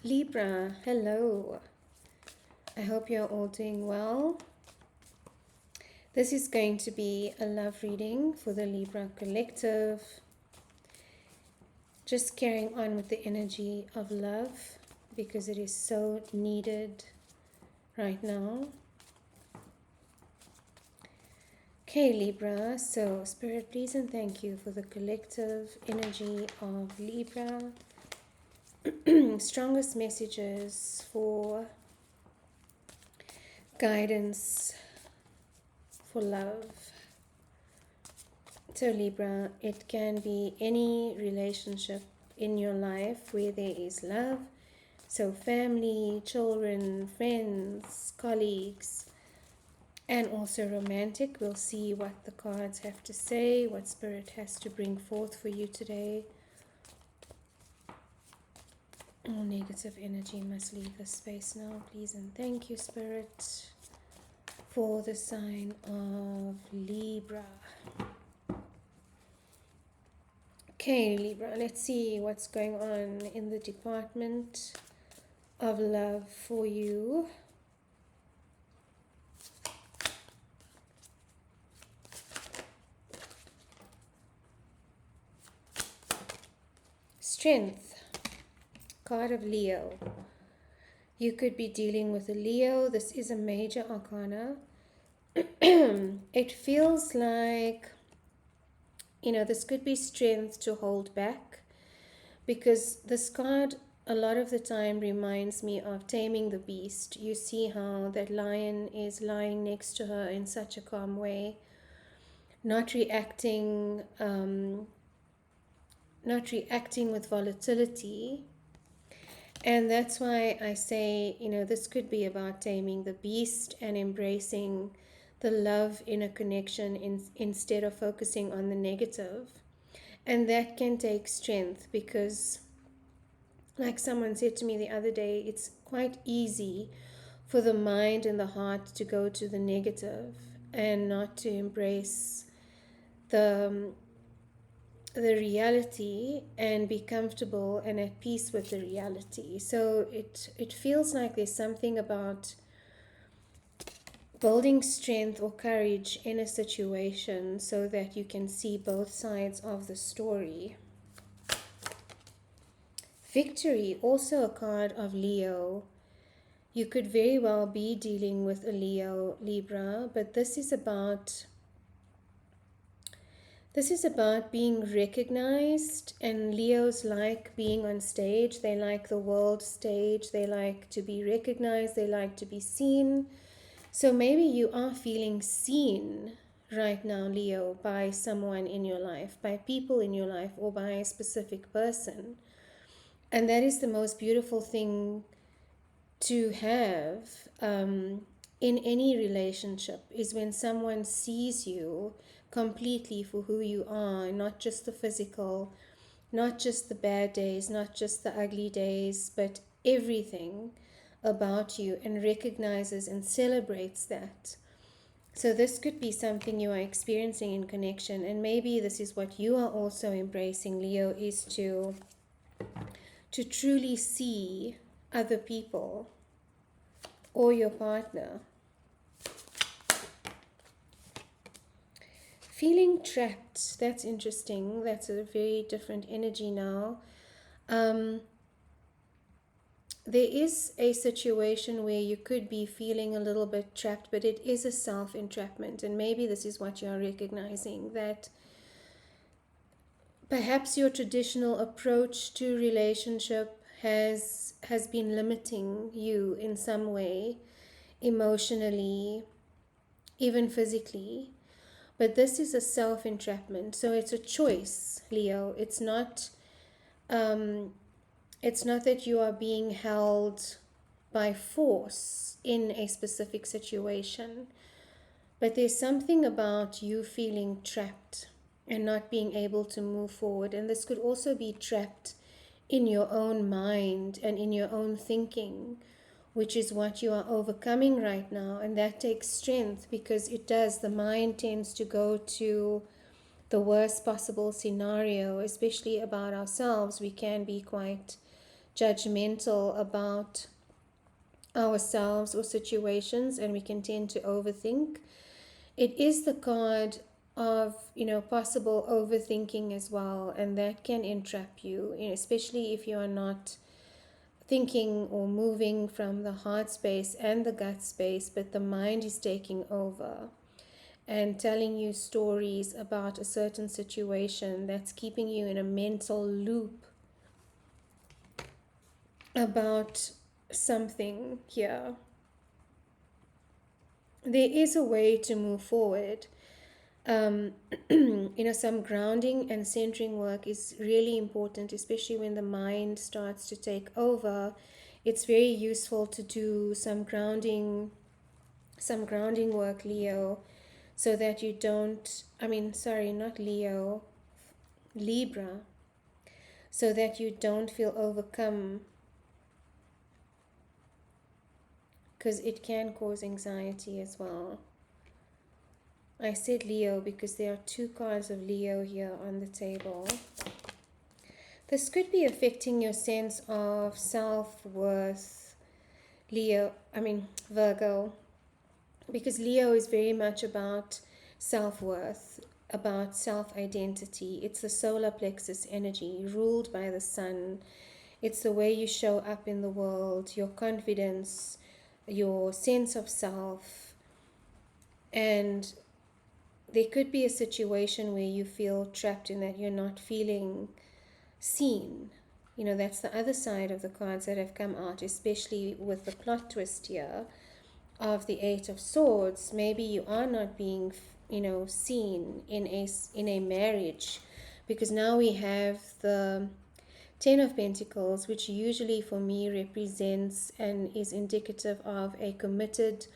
Libra, hello. I hope you're all doing well. This is going to be a love reading for the Libra collective. Just carrying on with the energy of love because it is so needed right now. Okay, Libra, so Spirit, please and thank you for the collective energy of Libra. Strongest messages for guidance for love. So Libra, it can be any relationship in your life where there is love. So family, children, friends, colleagues, and also romantic. We'll see what the cards have to say, what Spirit has to bring forth for you today. All negative energy must leave the space now, please, and thank you, Spirit, for the sign of Libra. Okay, Libra, let's see what's going on in the department of love for you. Strength, card of Leo. You could be dealing with a Leo. This is a major arcana. It feels like, this could be strength to hold back, because this card a lot of the time reminds me of taming the beast. You see how that lion is lying next to her in such a calm way, not reacting with volatility. And that's why I say, this could be about taming the beast and embracing the love in a connection instead of focusing on the negative. And that can take strength because, like someone said to me the other day, it's quite easy for the mind and the heart to go to the negative and not to embrace the reality and be comfortable and at peace with the reality. So it feels like there's something about building strength or courage in a situation so that you can see both sides of the story. Victory, also a card of Leo. You could very well be dealing with a Leo, Libra, but this is about being recognized, and Leos like being on stage. They like the world stage. They like to be recognized. They like to be seen. So maybe you are feeling seen right now, Leo, by someone in your life, by people in your life, or by a specific person. And that is the most beautiful thing to have in any relationship, is when someone sees you completely for who you are, not just the physical, not just the bad days, not just the ugly days, but everything about you, and recognizes and celebrates that. So this could be something you are experiencing in connection, and maybe this is what you are also embracing, Leo, is to truly see other people or your partner. Feeling trapped, that's interesting. That's a very different energy now. There is a situation where you could be feeling a little bit trapped, but it is a self-entrapment. And maybe this is what you're recognizing, that perhaps your traditional approach to relationship has been limiting you in some way, emotionally, even physically. But this is a self-entrapment. So it's a choice, Leo. It's not that you are being held by force in a specific situation, but there's something about you feeling trapped and not being able to move forward. And this could also be trapped in your own mind and in your own thinking, which is what you are overcoming right now. And that takes strength, because the mind tends to go to the worst possible scenario, especially about ourselves. We can be quite judgmental about ourselves or situations, and we can tend to overthink. It is the card of, possible overthinking as well, and that can entrap you, especially if you are not thinking or moving from the heart space and the gut space, but the mind is taking over and telling you stories about a certain situation that's keeping you in a mental loop about something here. There is a way to move forward. Some grounding and centering work is really important, especially when the mind starts to take over. It's very useful to do some grounding work, Leo, so that you don't, not Leo, Libra, so that you don't feel overcome, because it can cause anxiety as well. I said Leo because there are two cards of Leo here on the table. This could be affecting your sense of self-worth, Virgo, because Leo is very much about self-worth, about self-identity. It's the solar plexus energy ruled by the sun. It's the way you show up in the world, your confidence, your sense of self. And there could be a situation where you feel trapped in that you're not feeling seen. That's the other side of the cards that have come out, especially with the plot twist here of the Eight of Swords. Maybe you are not being, seen in a marriage, because now we have the Ten of Pentacles, which usually for me represents and is indicative of a committed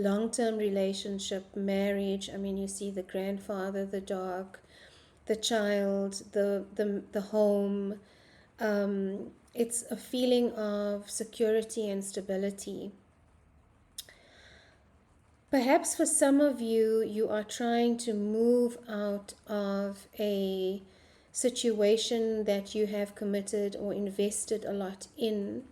long-term relationship, marriage. You see the grandfather, the dog, the child, the home. It's a feeling of security and stability. Perhaps for some of you, you are trying to move out of a situation that you have committed or invested a lot in,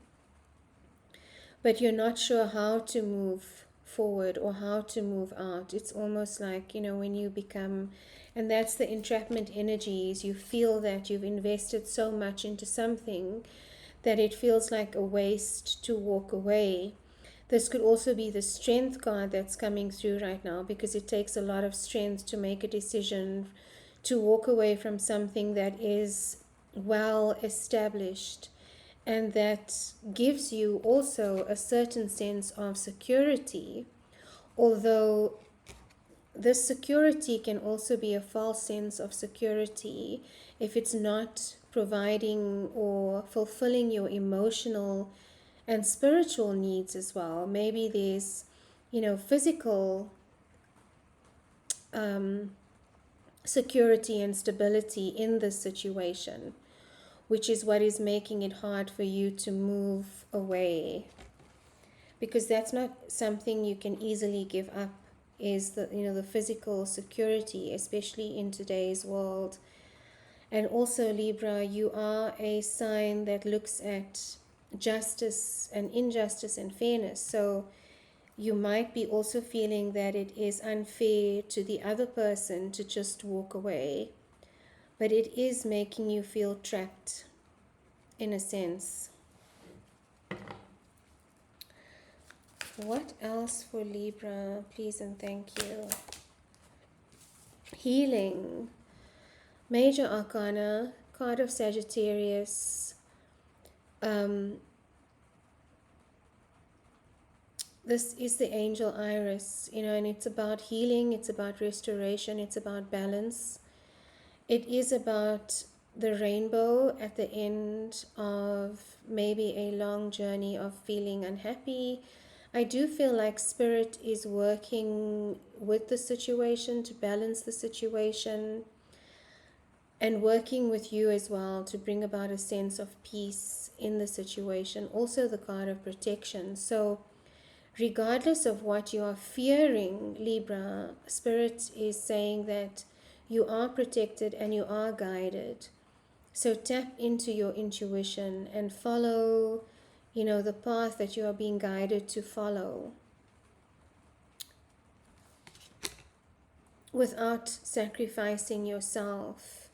but you're not sure how to move forward or how to move out. It's almost like, when you become, and that's the entrapment energies, you feel that you've invested so much into something that it feels like a waste to walk away. This could also be the strength card that's coming through right now, because it takes a lot of strength to make a decision to walk away from something that is well established, and that gives you also a certain sense of security, although this security can also be a false sense of security if it's not providing or fulfilling your emotional and spiritual needs as well. Maybe there's, physical security and stability in this situation, which is what is making it hard for you to move away, because that's not something you can easily give up, is the physical security, especially in today's world. And also, Libra, you are a sign that looks at justice and injustice and fairness. So you might be also feeling that it is unfair to the other person to just walk away, but it is making you feel trapped in a sense. What else for Libra, please and thank you? Healing. Major Arcana, card of Sagittarius. This is the angel Iris, and it's about healing, it's about restoration, it's about balance. It is about the rainbow at the end of maybe a long journey of feeling unhappy. I do feel like Spirit is working with the situation to balance the situation, and working with you as well to bring about a sense of peace in the situation. Also the card of protection. So regardless of what you are fearing, Libra, Spirit is saying that you are protected and you are guided. So tap into your intuition and follow, the path that you are being guided to follow, without sacrificing yourself.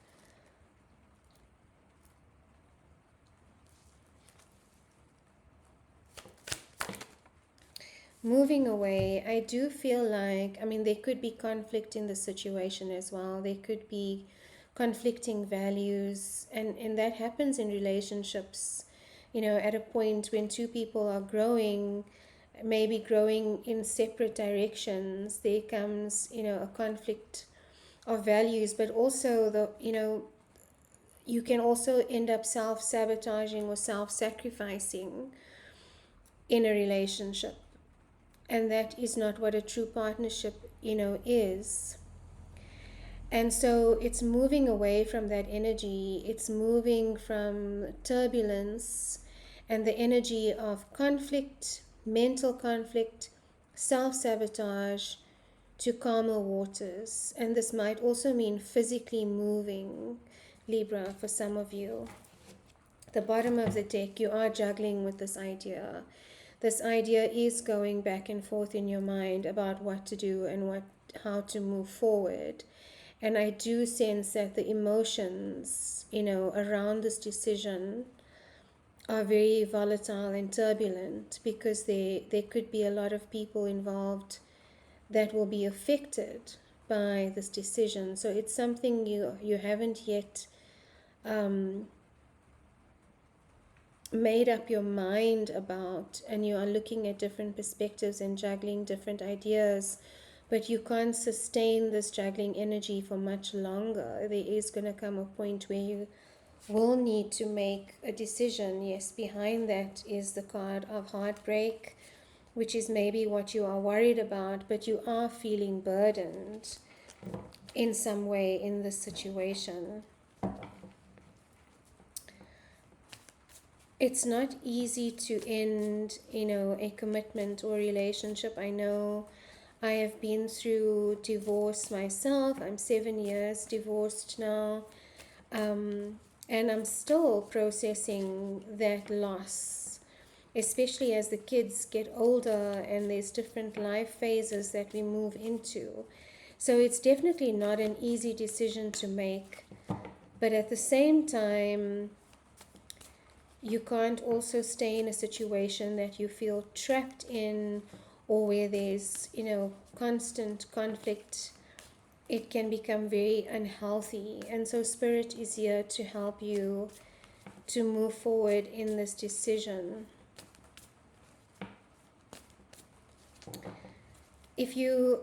Moving away, I do feel like, there could be conflict in the situation as well. There could be conflicting values, and that happens in relationships. At a point when two people are growing, maybe growing in separate directions, there comes, a conflict of values, but also you can also end up self-sabotaging or self-sacrificing in a relationship. And that is not what a true partnership, is. And so it's moving away from that energy. It's moving from turbulence and the energy of conflict, mental conflict, self-sabotage, to calmer waters. And this might also mean physically moving, Libra, for some of you. The bottom of the deck, you are juggling with this idea. This idea is going back and forth in your mind about what to do and how to move forward. And I do sense that the emotions, around this decision are very volatile and turbulent, because there could be a lot of people involved that will be affected by this decision. So it's something you haven't yet made up your mind about, and you are looking at different perspectives and juggling different ideas, but you can't sustain this juggling energy for much longer. There is going to come a point where you will need to make a decision. Yes, behind that is the card of heartbreak, which is maybe what you are worried about, but you are feeling burdened in some way in this situation. It's not easy to end, a commitment or relationship. I know I have been through divorce myself. I'm 7 years divorced now. And I'm still processing that loss, especially as the kids get older and there's different life phases that we move into. So it's definitely not an easy decision to make. But at the same time, you can't also stay in a situation that you feel trapped in, or where there's, constant conflict. It can become very unhealthy. And so Spirit is here to help you to move forward in this decision. If you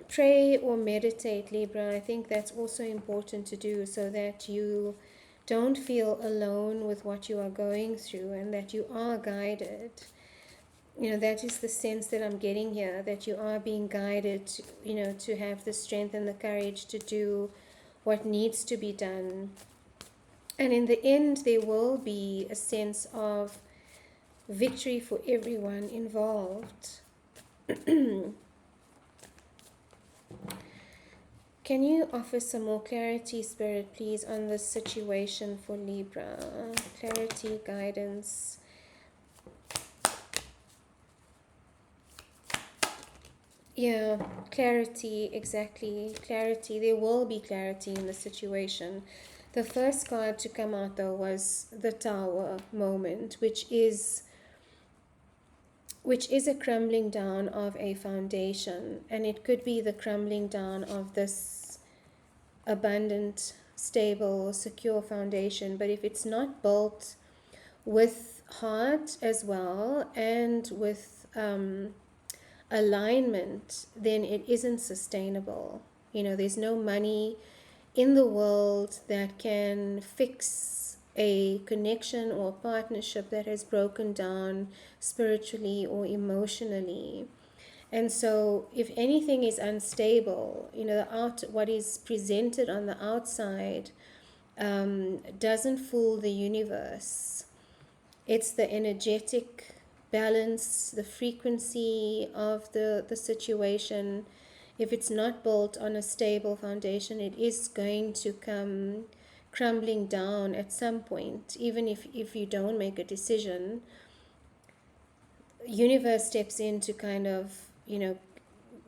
pray or meditate, Libra, I think that's also important to do, so that you don't feel alone with what you are going through, and that you are guided. That is the sense that I'm getting here, that you are being guided, to have the strength and the courage to do what needs to be done. And in the end, there will be a sense of victory for everyone involved. Can you offer some more clarity, Spirit, please, on this situation for Libra? Clarity, guidance. Yeah, clarity, exactly. Clarity. There will be clarity in the situation. The first card to come out, though, was the Tower moment, which is a crumbling down of a foundation. And it could be the crumbling down of this abundant, stable, secure foundation. But if it's not built with heart as well, and with alignment, then it isn't sustainable. There's no money in the world that can fix a connection or a partnership that has broken down spiritually or emotionally. And so if anything is unstable, what is presented on the outside doesn't fool the universe. It's the energetic balance, the frequency of the if it's not built on a stable foundation, it is going to come crumbling down at some point. Even if you don't make a decision, universe steps in to kind of,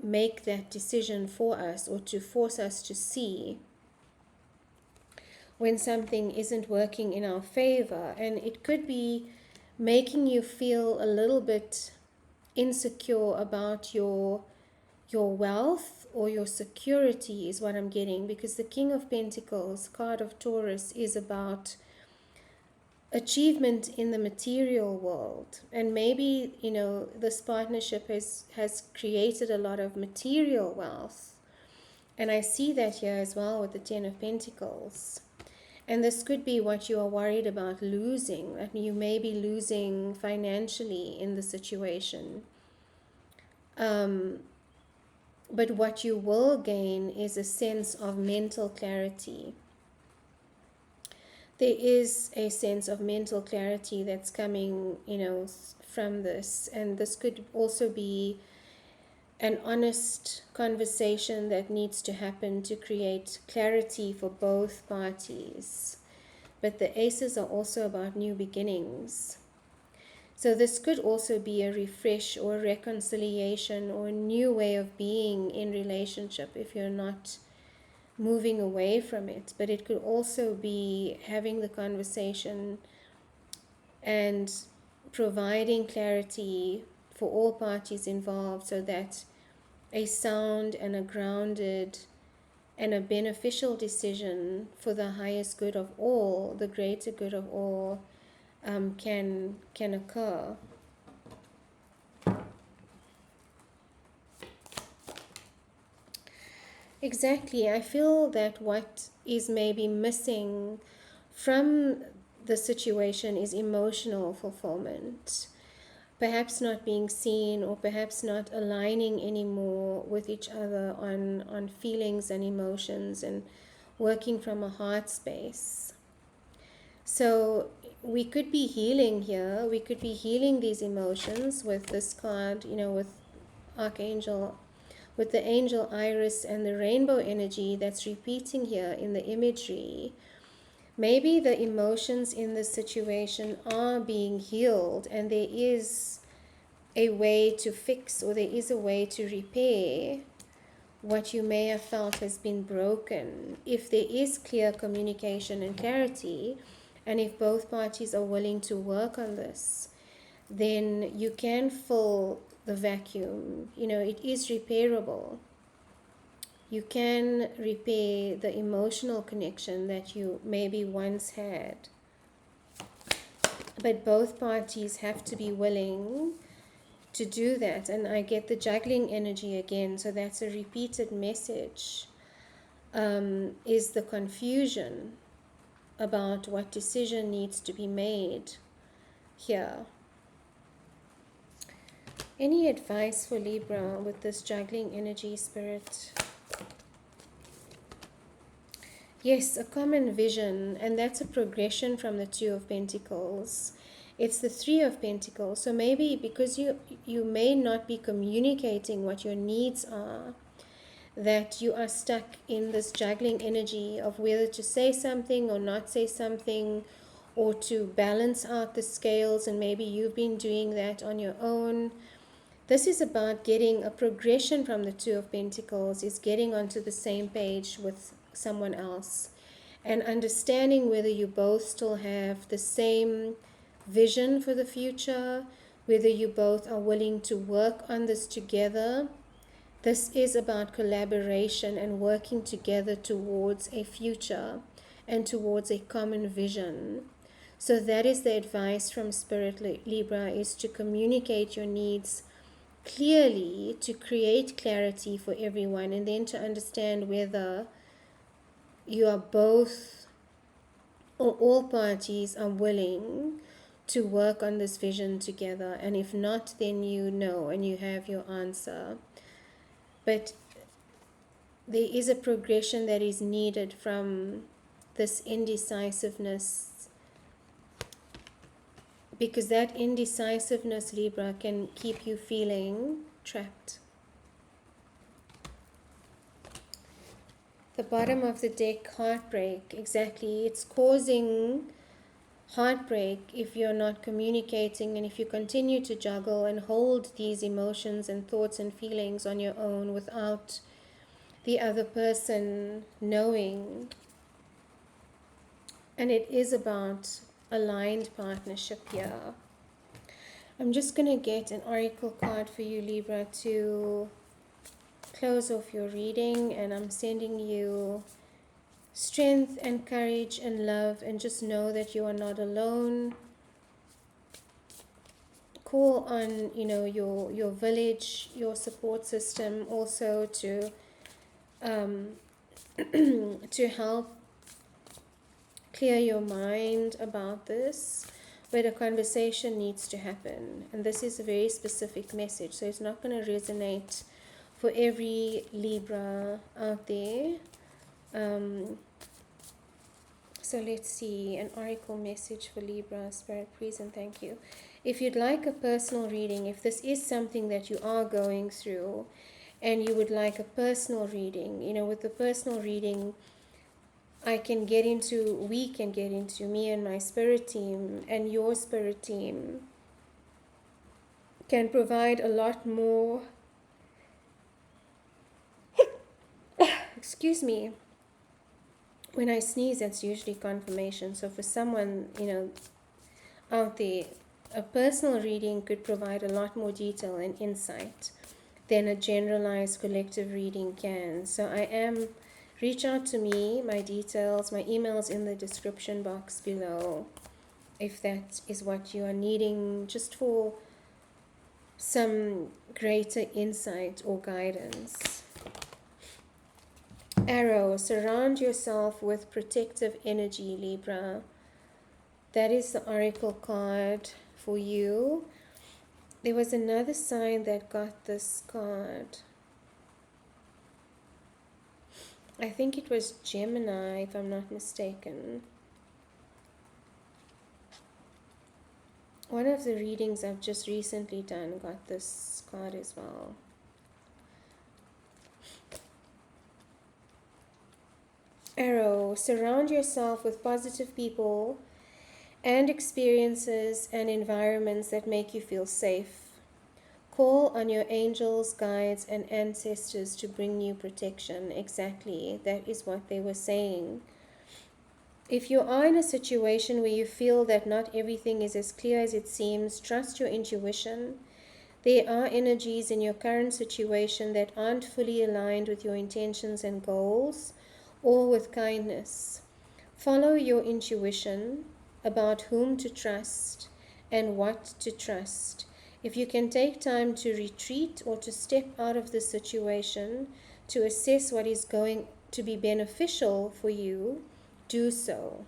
make that decision for us, or to force us to see when something isn't working in our favor. And it could be making you feel a little bit insecure about your wealth or your security, is what I'm getting, because the King of Pentacles, card of Taurus, is about achievement in the material world. And maybe, this partnership has created a lot of material wealth. And I see that here as well with the Ten of Pentacles. And this could be what you are worried about losing. That you may be losing financially in the situation. But what you will gain is a sense of mental clarity. There is a sense of mental clarity that's coming, from this. And this could also be an honest conversation that needs to happen to create clarity for both parties. But the aces are also about new beginnings. So this could also be a refresh or a reconciliation or a new way of being in relationship if you're not moving away from it. But it could also be having the conversation and providing clarity for all parties involved, so that a sound and a grounded and a beneficial decision for the highest good of all, the greater good of all, can occur. Exactly. I feel that what is maybe missing from the situation is emotional fulfillment. Perhaps not being seen, or perhaps not aligning anymore with each other on feelings and emotions, and working from a heart space. So we could be healing here. We could be healing these emotions with this card, with Archangel, with the angel Iris and the rainbow energy that's repeating here in the imagery. Maybe the emotions in this situation are being healed, and there is a way to fix, or there is a way to repair what you may have felt has been broken. If there is clear communication and clarity, and if both parties are willing to work on this, then you can fill the vacuum. It is repairable. You can repair the emotional connection that you maybe once had. But both parties have to be willing to do that. And I get the juggling energy again, so that's a repeated message, is the confusion about what decision needs to be made here. Any advice for Libra with this juggling energy, Spirit? Yes, a common vision, and that's a progression from the Two of Pentacles. It's the Three of Pentacles. So maybe because you may not be communicating what your needs are, that you are stuck in this juggling energy of whether to say something or not say something, or to balance out the scales, and maybe you've been doing that on your own. This is about getting a progression from the Two of Pentacles, is getting onto the same page with someone else and understanding whether you both still have the same vision for the future, whether you both are willing to work on this together. This is about collaboration and working together towards a future and towards a common vision. So that is the advice from Spirit, Libra, is to communicate your needs clearly, to create clarity for everyone, and then to understand whether you are both, or all parties are willing to work on this vision together. And if not, then you know and you have your answer. But there is a progression that is needed from this indecisiveness, because that indecisiveness, Libra, can keep you feeling trapped. The bottom of the deck, heartbreak. Exactly. It's causing heartbreak if you're not communicating, and if you continue to juggle and hold these emotions and thoughts and feelings on your own without the other person knowing. And it is about aligned partnership here. I'm just going to get an oracle card for you, Libra, to close off your reading, and I'm sending you strength and courage and love, and just know that you are not alone. Call on, your village, your support system also to to help clear your mind about this, but a conversation needs to happen. And this is a very specific message, so it's not going to resonate for every Libra out there. So let's see, an oracle message for Libra. Spirit, please and thank you. If you'd like a personal reading, if this is something that you are going through and you would like a personal reading, with the personal reading, we can get into, me and my spirit team and your spirit team can provide a lot more, excuse me, when I sneeze, that's usually confirmation. So for someone, out there, a personal reading could provide a lot more detail and insight than a generalized collective reading can. So reach out to me, my details, my email's in the description box below, if that is what you are needing, just for some greater insight or guidance. Arrow, surround yourself with protective energy, Libra. That is the oracle card for you. There was another sign that got this card. I think it was Gemini, if I'm not mistaken. One of the readings I've just recently done got this card as well. Arrow, surround yourself with positive people and experiences and environments that make you feel safe. Call on your angels, guides, and ancestors to bring you protection. Exactly, that is what they were saying. If you are in a situation where you feel that not everything is as clear as it seems, trust your intuition. There are energies in your current situation that aren't fully aligned with your intentions and goals, or with kindness. Follow your intuition about whom to trust and what to trust. If you can take time to retreat or to step out of the situation to assess what is going to be beneficial for you, do so.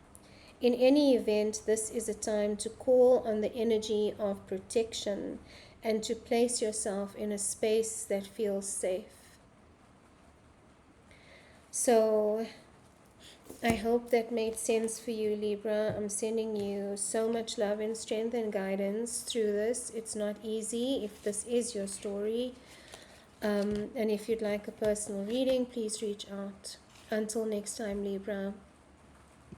In any event, this is a time to call on the energy of protection and to place yourself in a space that feels safe. So I hope that made sense for you, Libra. I'm sending you so much love and strength and guidance through this. It's not easy if this is your story. And if you'd like a personal reading, please reach out. Until next time, Libra.